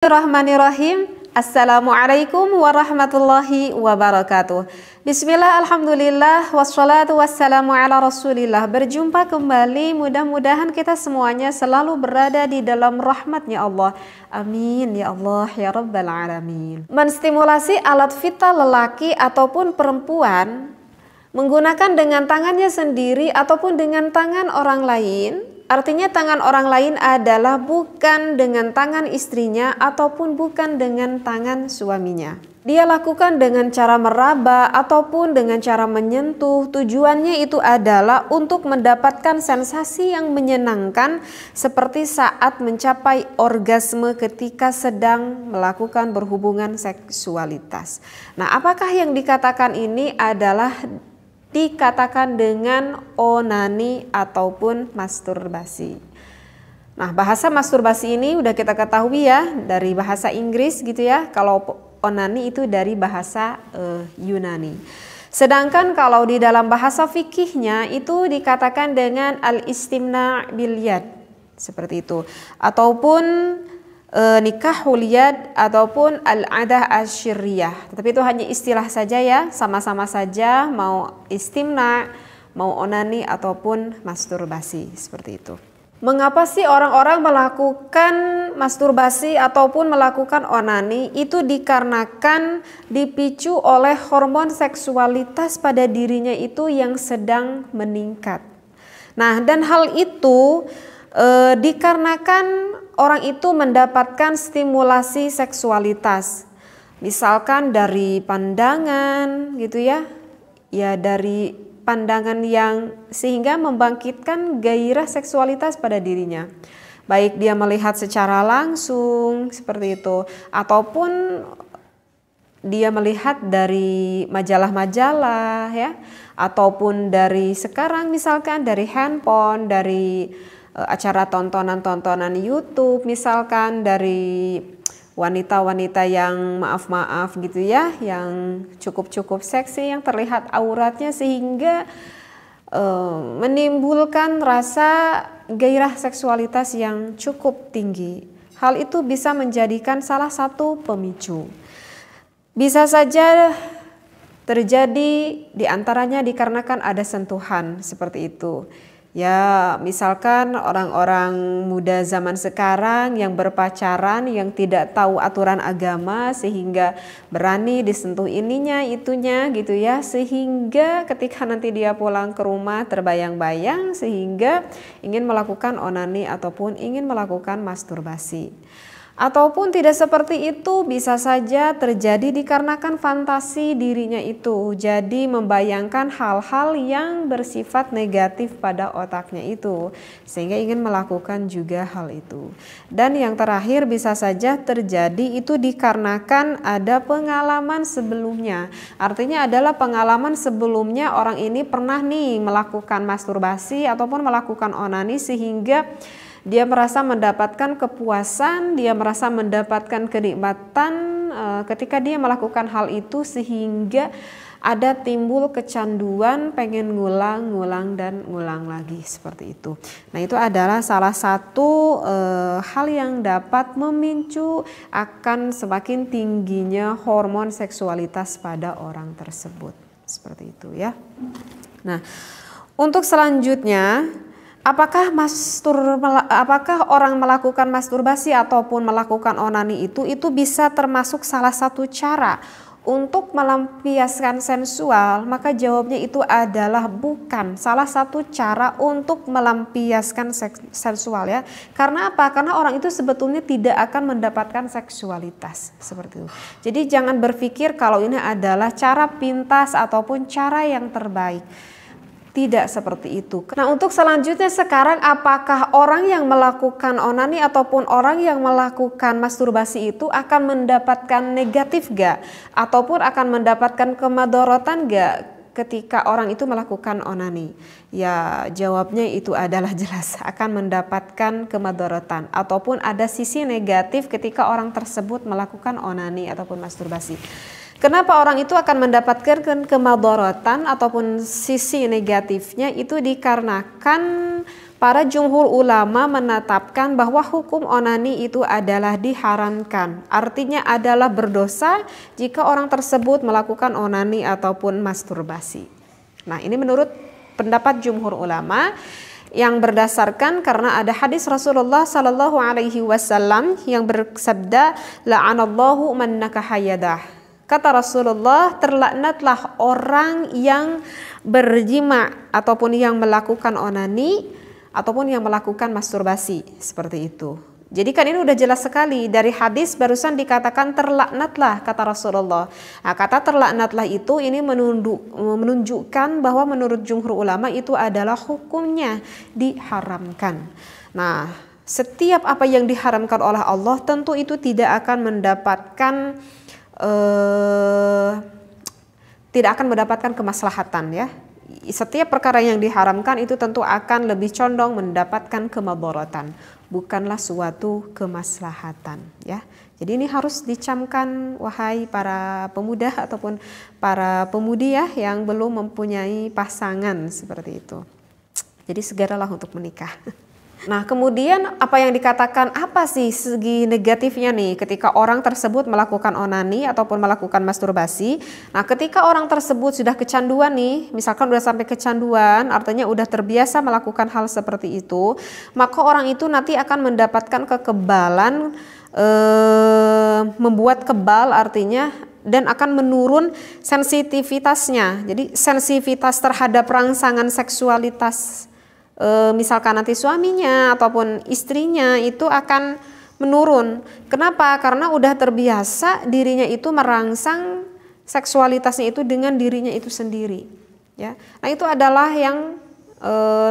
Bismillahirrahmanirrahim. Assalamualaikum warahmatullahi wabarakatuh. Bismillah, alhamdulillah, wassalatu wassalamu ala rasulillah. Berjumpa kembali, mudah-mudahan kita semuanya selalu berada di dalam rahmatnya Allah. Amin ya Allah ya rabbal alamin. Menstimulasi alat vital lelaki ataupun perempuan menggunakan dengan tangannya sendiri ataupun dengan tangan orang lain. Artinya tangan orang lain adalah bukan dengan tangan istrinya ataupun bukan dengan tangan suaminya. Dia lakukan dengan cara meraba ataupun dengan cara menyentuh. Tujuannya itu adalah untuk mendapatkan sensasi yang menyenangkan seperti saat mencapai orgasme ketika sedang melakukan berhubungan seksualitas. Nah, apakah yang dikatakan ini adalah dikatakan dengan onani ataupun masturbasi. Nah, bahasa masturbasi ini udah kita ketahui ya dari bahasa Inggris gitu ya. Kalau onani itu dari bahasa Yunani. Sedangkan kalau di dalam bahasa fikihnya itu dikatakan dengan al-istimna' bil yad, seperti itu. Ataupun nikahul yad ataupun al-adah asyiriyah. Tetapi itu hanya istilah saja ya, sama-sama saja mau istimna, mau onani ataupun masturbasi, seperti itu. Mengapa sih orang-orang melakukan masturbasi ataupun melakukan onani? Itu dikarenakan dipicu oleh hormon seksualitas pada dirinya itu yang sedang meningkat. Nah, dan hal itu dikarenakan orang itu mendapatkan stimulasi seksualitas, misalkan dari pandangan gitu ya, dari pandangan yang sehingga membangkitkan gairah seksualitas pada dirinya. Baik dia melihat secara langsung seperti itu, ataupun dia melihat dari majalah-majalah ya, ataupun dari sekarang misalkan dari handphone, dari acara tontonan-tontonan YouTube, misalkan dari wanita-wanita yang maaf-maaf gitu ya, yang cukup-cukup seksi, yang terlihat auratnya sehingga menimbulkan rasa gairah seksualitas yang cukup tinggi. Hal itu bisa menjadikan salah satu pemicu. Bisa saja terjadi diantaranya dikarenakan ada sentuhan seperti itu. Ya, misalkan orang-orang muda zaman sekarang yang berpacaran, yang tidak tahu aturan agama sehingga berani disentuh ininya, itunya gitu ya. Sehingga ketika nanti dia pulang ke rumah terbayang-bayang sehingga ingin melakukan onani ataupun ingin melakukan masturbasi. Ataupun tidak seperti itu, bisa saja terjadi dikarenakan fantasi dirinya itu. Jadi membayangkan hal-hal yang bersifat negatif pada otaknya itu, sehingga ingin melakukan juga hal itu. Dan yang terakhir bisa saja terjadi itu dikarenakan ada pengalaman sebelumnya. Artinya adalah pengalaman sebelumnya orang ini pernah nih melakukan masturbasi ataupun melakukan onani sehingga dia merasa mendapatkan kepuasan, dia merasa mendapatkan kenikmatan ketika dia melakukan hal itu sehingga ada timbul kecanduan pengen ngulang dan ngulang lagi seperti itu. Nah, itu adalah salah satu hal yang dapat memicu akan semakin tingginya hormon seksualitas pada orang tersebut. Seperti itu ya. Nah, untuk selanjutnya, apakah orang melakukan masturbasi ataupun melakukan onani itu bisa termasuk salah satu cara untuk melampiaskan sensual? Maka jawabnya itu adalah bukan salah satu cara untuk melampiaskan sensual ya. Karena apa? Karena orang itu sebetulnya tidak akan mendapatkan seksualitas seperti itu. Jadi jangan berpikir kalau ini adalah cara pintas ataupun cara yang terbaik. Tidak seperti itu. Nah, untuk selanjutnya sekarang, apakah orang yang melakukan onani ataupun orang yang melakukan masturbasi itu akan mendapatkan negatif gak? Ataupun akan mendapatkan kemadorotan gak ketika orang itu melakukan onani? Ya, jawabnya itu adalah jelas akan mendapatkan kemadorotan ataupun ada sisi negatif ketika orang tersebut melakukan onani ataupun masturbasi. Kenapa orang itu akan mendapatkan kemadorotan ataupun sisi negatifnya? Itu dikarenakan para jumhur ulama menetapkan bahwa hukum onani itu adalah diharamkan. Artinya adalah berdosa jika orang tersebut melakukan onani ataupun masturbasi. Nah, ini menurut pendapat jumhur ulama yang berdasarkan karena ada hadis Rasulullah Sallallahu Alaihi Wasallam yang bersabda, la'anallahu man nakahayadah. Kata Rasulullah, terlaknatlah orang yang berjima ataupun yang melakukan onani ataupun yang melakukan masturbasi, seperti itu. Jadi kan ini udah jelas sekali dari hadis barusan dikatakan terlaknatlah kata Rasulullah. Nah, kata terlaknatlah itu ini menunjukkan bahwa menurut jumhur ulama itu adalah hukumnya diharamkan. Nah, setiap apa yang diharamkan oleh Allah tentu itu tidak akan mendapatkan kemaslahatan ya. Setiap perkara yang diharamkan itu tentu akan lebih condong mendapatkan kemadaratan, bukanlah suatu kemaslahatan ya. Jadi ini harus dicamkan wahai para pemuda ataupun para pemudi ya yang belum mempunyai pasangan seperti itu. Jadi segeralah untuk menikah. Nah, kemudian apa yang dikatakan, apa sih segi negatifnya nih ketika orang tersebut melakukan onani ataupun melakukan masturbasi. Nah, ketika orang tersebut sudah kecanduan nih, misalkan udah sampai kecanduan, artinya udah terbiasa melakukan hal seperti itu, maka orang itu nanti akan mendapatkan kekebalan, membuat kebal artinya, dan akan menurun sensitivitasnya. Jadi sensitivitas terhadap rangsangan seksualitas misalkan nanti suaminya ataupun istrinya itu akan menurun. Kenapa? Karena udah terbiasa dirinya itu merangsang seksualitasnya itu dengan dirinya itu sendiri. Ya, nah itu adalah yang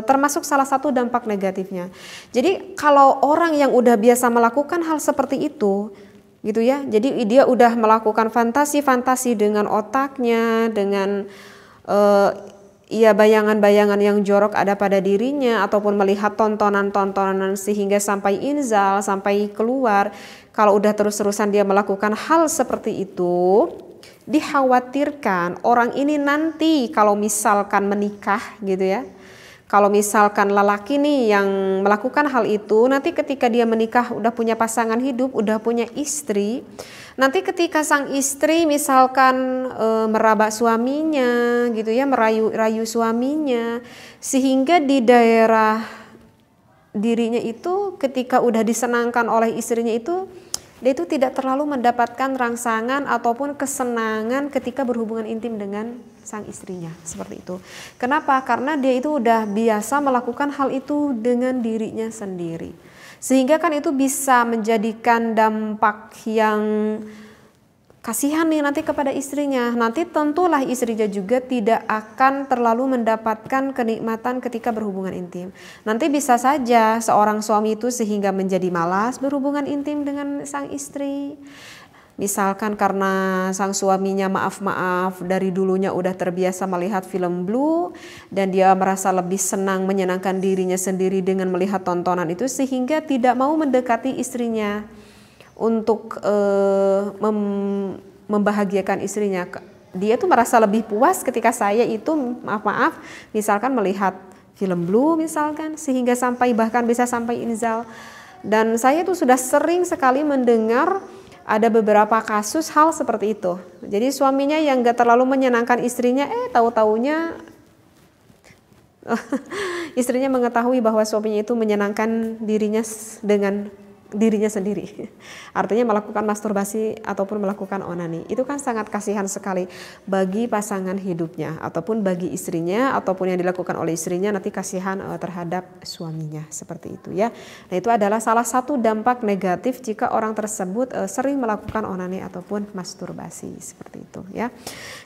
termasuk salah satu dampak negatifnya. Jadi kalau orang yang udah biasa melakukan hal seperti itu, gitu ya, jadi dia udah melakukan fantasi-fantasi dengan otaknya, dengan bayangan-bayangan yang jorok ada pada dirinya ataupun melihat tontonan-tontonan sehingga sampai inzal, sampai keluar. Kalau udah terus-terusan dia melakukan hal seperti itu, dikhawatirkan orang ini nanti kalau misalkan menikah gitu ya. Kalau misalkan lelaki nih yang melakukan hal itu, nanti ketika dia menikah udah punya pasangan hidup, udah punya istri, nanti ketika sang istri misalkan meraba suaminya gitu ya, merayu suaminya, sehingga di daerah dirinya itu ketika udah disenangkan oleh istrinya itu, dia itu tidak terlalu mendapatkan rangsangan ataupun kesenangan ketika berhubungan intim dengan sang istrinya, seperti itu. Kenapa? Karena dia itu udah biasa melakukan hal itu dengan dirinya sendiri. Sehingga kan itu bisa menjadikan dampak yang kasihan nih nanti kepada istrinya. Nanti tentulah istrinya juga tidak akan terlalu mendapatkan kenikmatan ketika berhubungan intim. Nanti bisa saja seorang suami itu sehingga menjadi malas berhubungan intim dengan sang istri. Misalkan karena sang suaminya maaf dari dulunya udah terbiasa melihat film blue dan dia merasa lebih senang menyenangkan dirinya sendiri dengan melihat tontonan itu sehingga tidak mau mendekati istrinya untuk membahagiakan istrinya. Dia tuh merasa lebih puas ketika saya itu misalkan melihat film blue misalkan sehingga bahkan bisa sampai inzal. Dan saya tuh sudah sering sekali mendengar ada beberapa kasus hal seperti itu. Jadi suaminya yang gak terlalu menyenangkan istrinya, tahu-taunya istrinya mengetahui bahwa suaminya itu menyenangkan dirinya dengan dirinya sendiri. Artinya melakukan masturbasi ataupun melakukan onani. Itu kan sangat kasihan sekali bagi pasangan hidupnya ataupun bagi istrinya ataupun yang dilakukan oleh istrinya nanti kasihan terhadap suaminya, seperti itu ya. Nah, itu adalah salah satu dampak negatif jika orang tersebut sering melakukan onani ataupun masturbasi, seperti itu ya.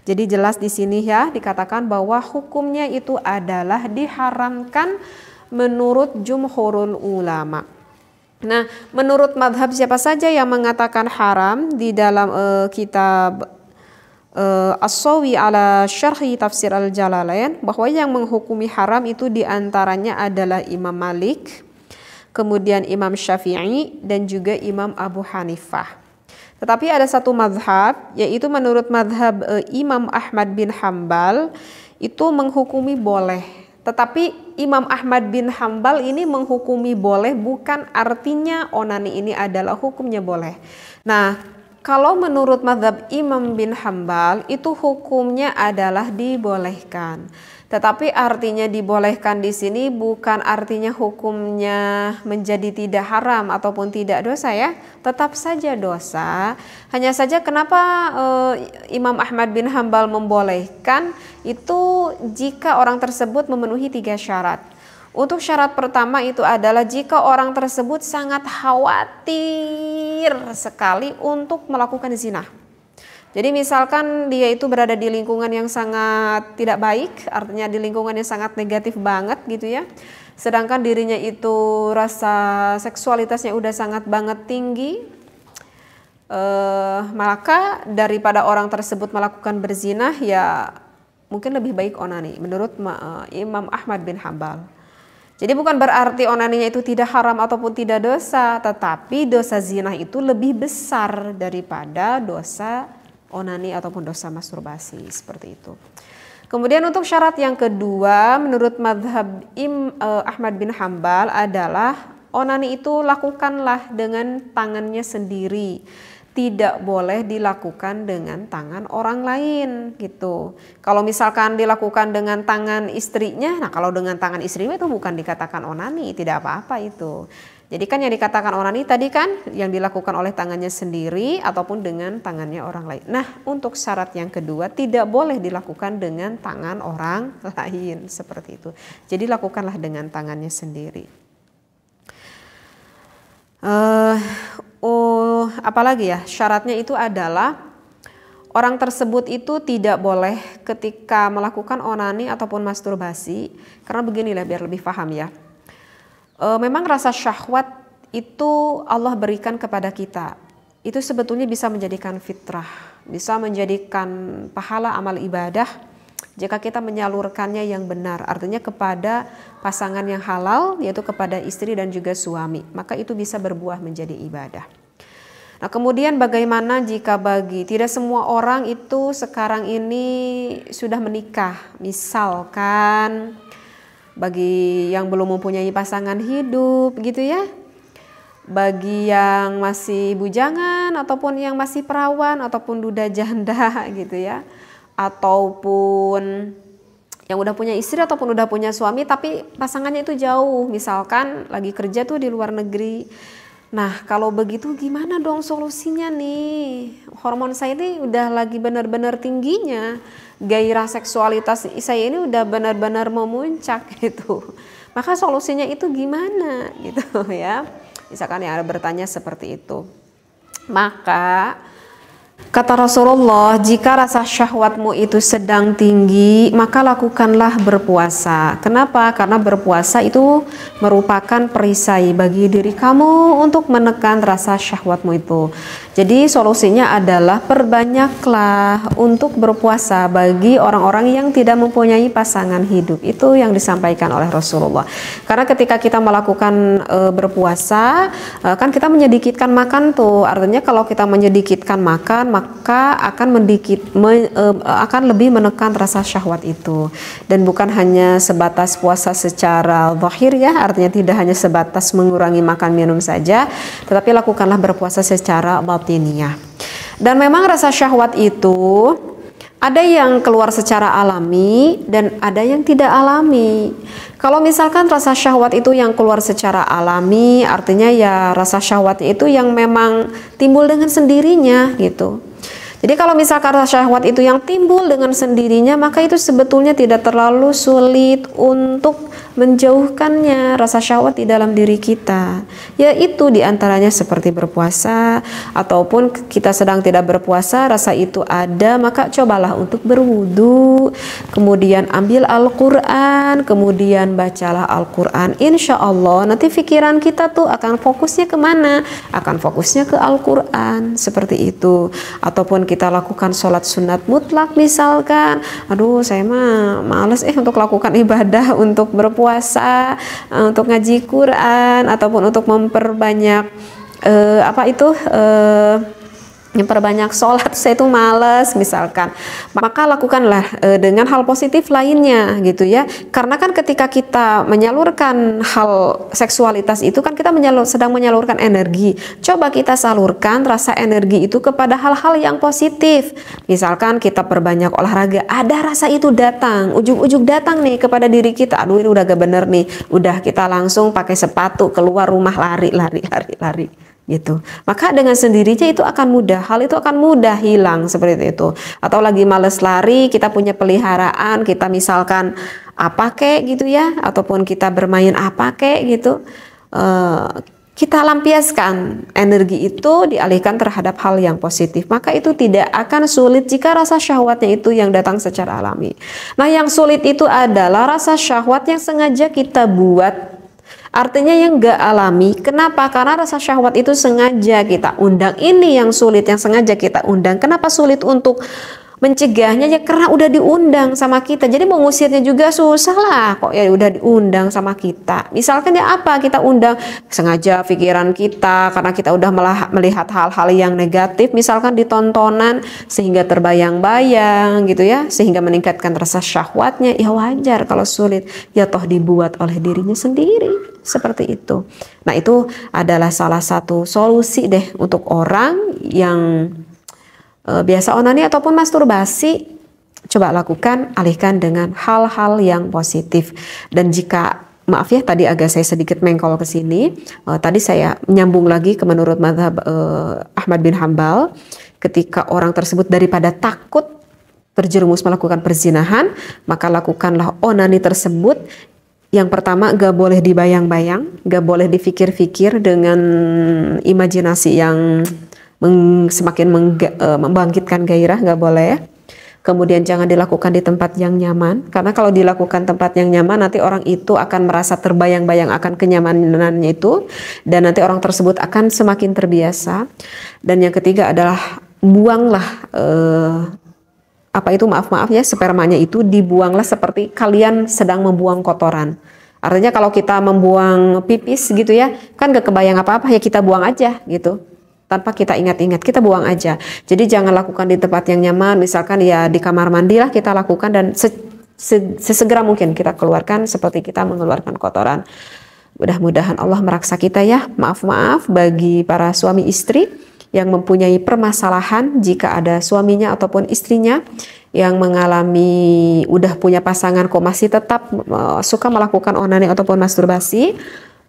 Jadi jelas di sini ya dikatakan bahwa hukumnya itu adalah diharamkan menurut jumhurul ulama. Nah, menurut madhab siapa saja yang mengatakan haram di dalam kitab As-Sawi ala Syarhi Tafsir Al-Jalalain, bahwa yang menghukumi haram itu diantaranya adalah Imam Malik, kemudian Imam Syafi'i, dan juga Imam Abu Hanifah. Tetapi ada satu madhab, yaitu menurut madhab Imam Ahmad bin Hambal, itu menghukumi boleh. Tetapi Imam Ahmad bin Hambal ini menghukumi boleh, bukan artinya onani ini adalah hukumnya boleh. Nah, kalau menurut mazhab Imam bin Hambal itu hukumnya adalah dibolehkan. Tetapi artinya dibolehkan di sini bukan artinya hukumnya menjadi tidak haram ataupun tidak dosa ya. Tetap saja dosa. Hanya saja kenapa Imam Ahmad bin Hambal membolehkan itu jika orang tersebut memenuhi 3 syarat. Untuk syarat pertama itu adalah jika orang tersebut sangat khawatir sekali untuk melakukan zina. Jadi misalkan dia itu berada di lingkungan yang sangat tidak baik, artinya di lingkungan yang sangat negatif banget gitu ya. Sedangkan dirinya itu rasa seksualitasnya udah sangat banget tinggi, maka daripada orang tersebut melakukan berzina ya mungkin lebih baik onani menurut Imam Ahmad bin Hambal. Jadi bukan berarti onaninya itu tidak haram ataupun tidak dosa, tetapi dosa zina itu lebih besar daripada dosa onani ataupun dosa masturbasi, seperti itu. Kemudian untuk syarat yang kedua menurut mazhab Ahmad bin Hambal adalah onani itu lakukanlah dengan tangannya sendiri. Tidak boleh dilakukan dengan tangan orang lain gitu. Kalau misalkan dilakukan dengan tangan istrinya, nah kalau dengan tangan istrinya itu bukan dikatakan onani, tidak apa-apa itu. Jadi kan yang dikatakan onani tadi kan yang dilakukan oleh tangannya sendiri ataupun dengan tangannya orang lain. Nah untuk syarat yang kedua tidak boleh dilakukan dengan tangan orang lain seperti itu. Jadi lakukanlah dengan tangannya sendiri. Apalagi ya syaratnya itu adalah orang tersebut itu tidak boleh ketika melakukan onani ataupun masturbasi, karena beginilah biar lebih paham ya. Memang rasa syahwat itu Allah berikan kepada kita. Itu sebetulnya bisa menjadikan fitrah, bisa menjadikan pahala amal ibadah jika kita menyalurkannya yang benar, artinya kepada pasangan yang halal, yaitu kepada istri dan juga suami, maka itu bisa berbuah menjadi ibadah. Nah kemudian bagaimana jika tidak semua orang itu sekarang ini sudah menikah, misalkan bagi yang belum mempunyai pasangan hidup gitu ya, bagi yang masih bujangan ataupun yang masih perawan ataupun duda janda gitu ya, ataupun yang udah punya istri ataupun udah punya suami tapi pasangannya itu jauh, misalkan lagi kerja tuh di luar negeri. Nah kalau begitu gimana dong solusinya nih? Hormon saya ini udah lagi benar-benar tingginya, gairah seksualitas saya ini udah benar-benar memuncak gitu. Maka solusinya itu gimana gitu ya? Misalkan yang ada bertanya seperti itu. Maka kata Rasulullah, jika rasa syahwatmu itu sedang tinggi, maka lakukanlah berpuasa. Kenapa? Karena berpuasa itu merupakan perisai bagi diri kamu untuk menekan rasa syahwatmu itu. Jadi solusinya adalah perbanyaklah untuk berpuasa bagi orang-orang yang tidak mempunyai pasangan hidup. Itu yang disampaikan oleh Rasulullah. Karena ketika kita melakukan berpuasa, kan kita menyedikitkan makan tuh. Artinya kalau kita menyedikitkan makan, maka akan lebih menekan rasa syahwat itu. Dan bukan hanya sebatas puasa secara zahir ya, artinya tidak hanya sebatas mengurangi makan minum saja, tetapi lakukanlah berpuasa secara batiniyah. Dan memang rasa syahwat itu ada yang keluar secara alami dan ada yang tidak alami. Kalau misalkan rasa syahwat itu yang keluar secara alami, artinya ya rasa syahwat itu yang memang timbul dengan sendirinya gitu. Jadi kalau misalkan rasa syahwat itu yang timbul dengan sendirinya, maka itu sebetulnya tidak terlalu sulit untuk menjauhkannya rasa syahwat di dalam diri kita. Yaitu diantaranya seperti berpuasa, ataupun kita sedang tidak berpuasa, rasa itu ada, maka cobalah untuk berwudu, kemudian ambil Al-Quran, kemudian bacalah Al-Quran. Insya Allah nanti pikiran kita tuh akan fokusnya kemana? Akan fokusnya ke Al-Quran, seperti itu. Ataupun kita lakukan sholat sunat mutlak misalkan, aduh saya mah males untuk lakukan ibadah, untuk berpuasa, untuk ngaji Quran, ataupun untuk memperbanyak memperbanyak sholat, saya itu males misalkan, maka lakukanlah dengan hal positif lainnya gitu ya. Karena kan ketika kita menyalurkan hal seksualitas itu kan kita sedang menyalurkan energi. Coba kita salurkan rasa energi itu kepada hal-hal yang positif. Misalkan kita perbanyak olahraga, ada rasa itu datang, ujug-ujug datang nih kepada diri kita, aduh ini udah gak bener nih, udah kita langsung pakai sepatu keluar rumah, lari gitu. Maka dengan sendirinya itu akan mudah, hal itu akan mudah hilang seperti itu. Atau lagi males lari, kita punya peliharaan, kita misalkan apa kek gitu ya, ataupun kita bermain apa kek gitu, kita lampiaskan energi itu, dialihkan terhadap hal yang positif, maka itu tidak akan sulit jika rasa syahwatnya itu yang datang secara alami. Nah, yang sulit itu adalah rasa syahwat yang sengaja kita buat, artinya yang gak alami. Kenapa? Karena rasa syahwat itu sengaja kita undang. Ini yang sulit, yang sengaja kita undang. Kenapa sulit untuk mencegahnya? Ya karena udah diundang sama kita, jadi mau ngusirnya juga susah lah. Kok ya udah diundang sama kita. Misalkan ya apa, kita undang sengaja pikiran kita karena kita udah melihat hal-hal yang negatif, misalkan di tontonan, sehingga terbayang-bayang gitu ya, sehingga meningkatkan rasa syahwatnya. Ya wajar kalau sulit, ya toh dibuat oleh dirinya sendiri seperti itu. Nah, itu adalah salah satu solusi deh untuk orang yang biasa onani ataupun masturbasi. Coba lakukan, alihkan dengan hal-hal yang positif. Dan jika, maaf ya tadi agak saya sedikit mengkol ke sini, tadi saya menyambung lagi ke menurut mazhab Ahmad bin Hambal, ketika orang tersebut daripada takut terjerumus melakukan perzinahan, maka lakukanlah onani tersebut. Yang pertama, gak boleh dibayang-bayang, gak boleh dipikir-pikir dengan imajinasi yang semakin membangkitkan gairah, nggak boleh ya. Kemudian jangan dilakukan di tempat yang nyaman, karena kalau dilakukan tempat yang nyaman nanti orang itu akan merasa terbayang-bayang akan kenyamanannya itu, dan nanti orang tersebut akan semakin terbiasa. Dan yang ketiga adalah buanglah maaf ya, spermanya itu dibuanglah seperti kalian sedang membuang kotoran. Artinya kalau kita membuang pipis gitu ya, kan gak kebayang apa-apa, ya kita buang aja gitu. Tanpa kita ingat-ingat, kita buang aja. Jadi jangan lakukan di tempat yang nyaman, misalkan ya di kamar mandi lah kita lakukan, dan sesegera mungkin kita keluarkan seperti kita mengeluarkan kotoran. Mudah-mudahan Allah meraksa kita ya. Maaf bagi para suami istri yang mempunyai permasalahan, jika ada suaminya ataupun istrinya yang mengalami udah punya pasangan kok masih tetap suka melakukan onani ataupun masturbasi,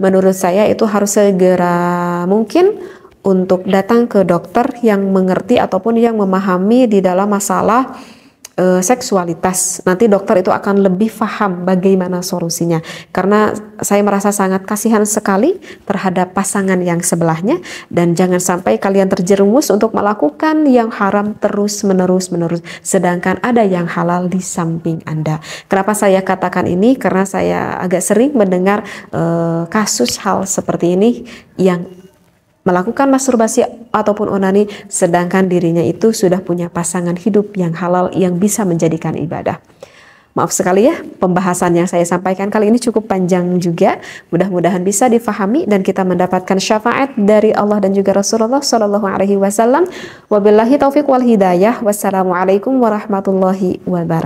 menurut saya itu harus segera mungkin untuk datang ke dokter yang mengerti ataupun yang memahami di dalam masalah seksualitas. Nanti dokter itu akan lebih paham bagaimana solusinya. Karena saya merasa sangat kasihan sekali terhadap pasangan yang sebelahnya, dan jangan sampai kalian terjerumus untuk melakukan yang haram terus-menerus, sedangkan ada yang halal di samping Anda. Kenapa saya katakan ini? Karena saya agak sering mendengar kasus hal seperti ini, yang melakukan masturbasi ataupun onani sedangkan dirinya itu sudah punya pasangan hidup yang halal yang bisa menjadikan ibadah. Maaf sekali ya, pembahasan yang saya sampaikan kali ini cukup panjang juga. Mudah-mudahan bisa difahami dan kita mendapatkan syafaat dari Allah dan juga Rasulullah Shallallahu Alaihi Wasallam. Wabillahi taufiq wal hidayah. Wassalamualaikum warahmatullahi wabarakatuh.